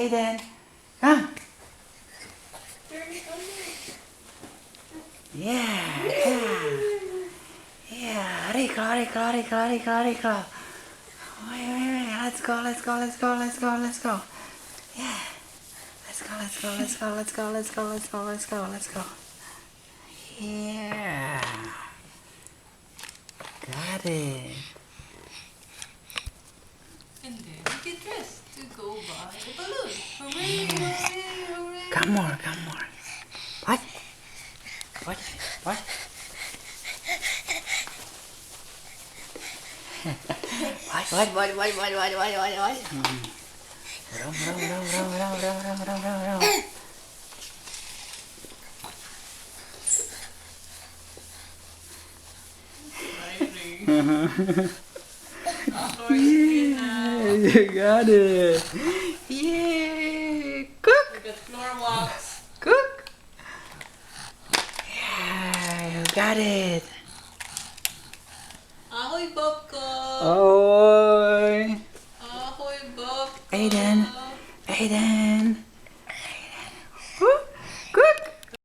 Aiden. Come. Yeah. Yeah. Rico. Wait. Let's go. Yeah. Let's go. Yeah. Got it. And then we get dressed to go buy a balloon. Hooray. Come more. What? What? Row. Yeah, you got it. Yeah. Cook. We got floor walks. Cook. Yeah, you got it. Ahoy, Bobko. Ahoy. Ahoy, Bobko. Aiden.